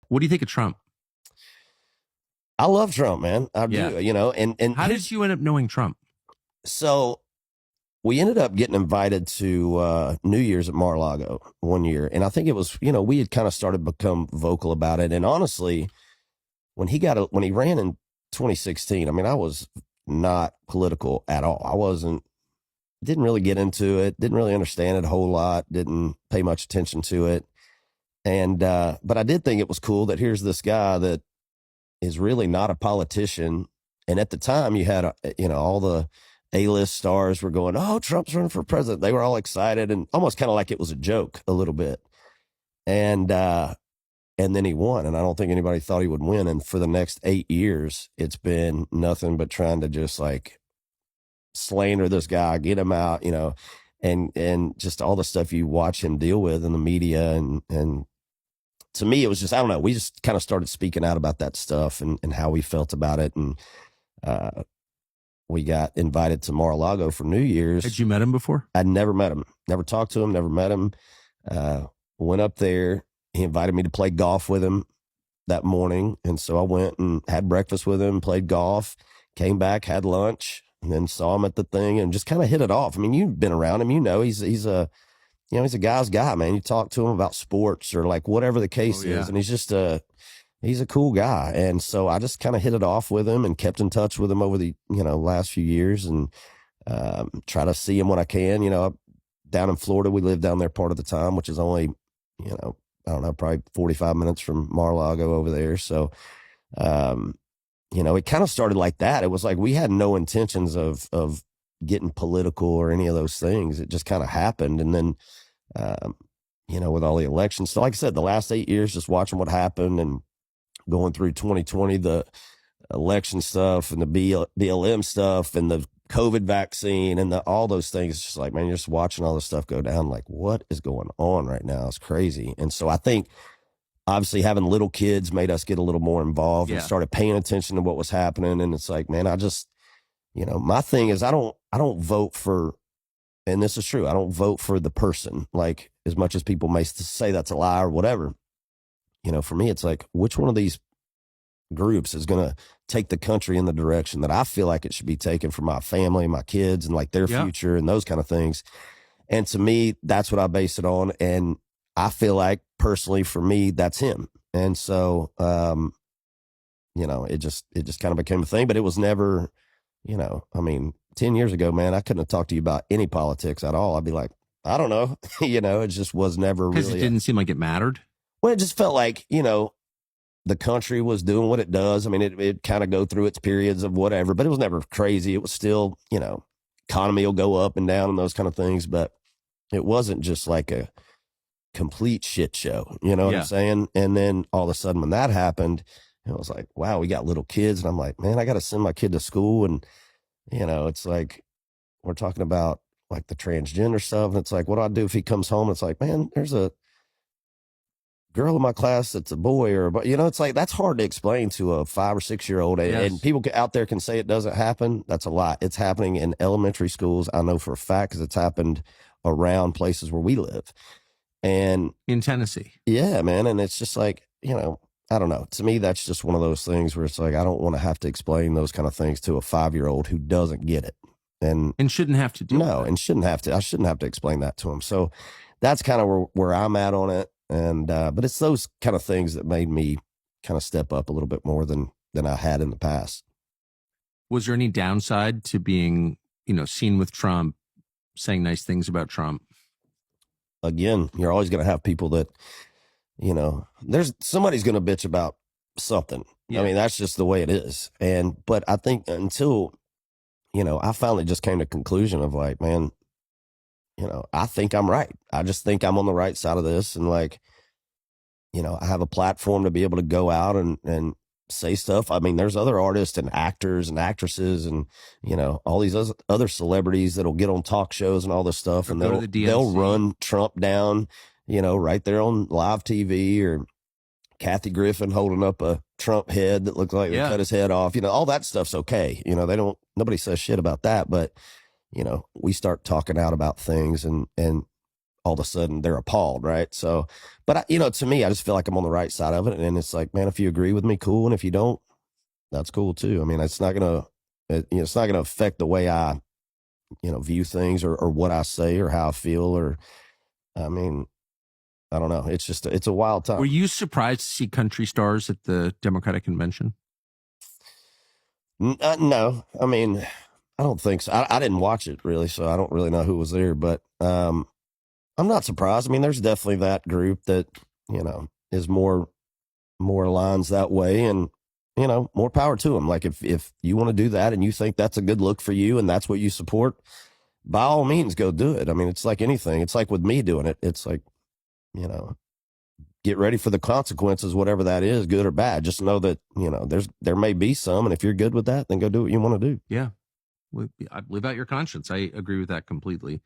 What do you think of Trump? I love Trump, man. I Yeah. do, and How did you end up knowing Trump? So we ended up getting invited to New Year's at Mar-a-Lago one year. And I think it was, we had kind of started to become vocal about it. And honestly, when he ran in 2016, I mean, I was not political at all. Didn't really get into it, didn't really understand it a whole lot, didn't pay much attention to it. And, but I did think it was cool that here's this guy that is really not a politician. And at the time you had, all the A-list stars were going, oh, Trump's running for president. They were all excited and almost kind of like it was a joke a little bit. And then he won. And I don't think anybody thought he would win. And for the next 8 years, it's been nothing but trying to just like slander this guy, get him out, and just all the stuff you watch him deal with in the media. And to me, it was just, I don't know, we just kind of started speaking out about that stuff and how we felt about it. And we got invited to Mar-a-Lago for New Year's. Had you met him before? I'd never met him, never talked to him, never met him. Went up there. He invited me to play golf with him that morning. And so I went and had breakfast with him, played golf, came back, had lunch, and then saw him at the thing and just kind of hit it off. I mean, you've been around him, he's a guy's guy, man. You talk to him about sports or like whatever the case is. And he's just he's a cool guy. And so I just kind of hit it off with him and kept in touch with him over the, last few years and try to see him when I can. Down in Florida, we live down there part of the time, which is only, I don't know, probably 45 minutes from Mar-a-Lago over there. So, it kind of started like that. It was like we had no intentions of getting political or any of those things. It just kind of happened. And then, with all the elections. So like I said, the last 8 years, just watching what happened and going through 2020, the election stuff and the BLM stuff and the COVID vaccine and all those things. It's just like, man, you're just watching all this stuff go down. Like, what is going on right now? It's crazy. And so I think obviously having little kids made us get a little more involved and started paying attention to what was happening. And it's like, man, I just, my thing is I don't vote for, and this is true, I don't vote for the person, like as much as people may say that's a lie or whatever. For me, it's like, which one of these groups is going to take the country in the direction that I feel like it should be taken for my family, my kids, and like their future and those kind of things. And to me, that's what I base it on. And I feel like personally for me, that's him. And so, it just kind of became a thing, but it was never, 10 years ago, man, I couldn't have talked to you about any politics at all. I'd be like, I don't know. It just was never really. Because it didn't seem like it mattered. Well, it just felt like, the country was doing what it does. I mean, it kind of go through its periods of whatever, but it was never crazy. It was still, economy will go up and down and those kind of things, but it wasn't just like a complete shit show. You know what I'm saying? And then all of a sudden when that happened, it was like, wow, we got little kids. And I'm like, man, I got to send my kid to school. And, it's like, we're talking about like the transgender stuff. And it's like, what do I do if he comes home? It's like, man, there's a girl in my class that's a boy it's like, that's hard to explain to a 5 or 6 year old. And people out there can say it doesn't happen. That's a lie. It's happening in elementary schools. I know for a fact, because it's happened around places where we live. And in Tennessee. Yeah, man. And it's just like, I don't know. To me, that's just one of those things where it's like, I don't want to have to explain those kind of things to a 5-year-old who doesn't get it. And shouldn't have to do No, and shouldn't have to. I shouldn't have to explain that to him. So that's kind of where I'm at on it. And, but it's those kind of things that made me kind of step up a little bit more than I had in the past. Was there any downside to being, seen with Trump, saying nice things about Trump? Again, you're always going to have people that, there's somebody's going to bitch about something. Yeah. I mean, that's just the way it is. But I think until, I finally just came to the conclusion of like, man, I think I'm right. I just think I'm on the right side of this. And like, I have a platform to be able to go out and say stuff. I mean, there's other artists and actors and actresses and, all these other celebrities that'll get on talk shows and all this stuff. And they'll run Trump down, right there on live TV, or Kathy Griffin holding up a Trump head that looked like they cut his head off. All that stuff's okay. Nobody says shit about that, but we start talking out about things and all of a sudden they're appalled, right? So, but to me, I just feel like I'm on the right side of it, and it's like, man, if you agree with me, cool, and if you don't, that's cool too. I mean, it's not gonna affect the way I view things or what I say or how I feel, or I mean, I don't know. It's just it's a wild time. Were you surprised to see country stars at the Democratic convention? No, I mean, I don't think so. I didn't watch it really, so I don't really know who was there, but I'm not surprised. I mean, there's definitely that group that is more aligns that way, and more power to them. Like if you want to do that and you think that's a good look for you and that's what you support, by all means, go do it. I mean, it's like anything. It's like with me doing it. It's like, get ready for the consequences, whatever that is, good or bad. Just know that, there may be some, and if you're good with that, then go do what you want to do. Yeah. Live out your conscience. I agree with that completely.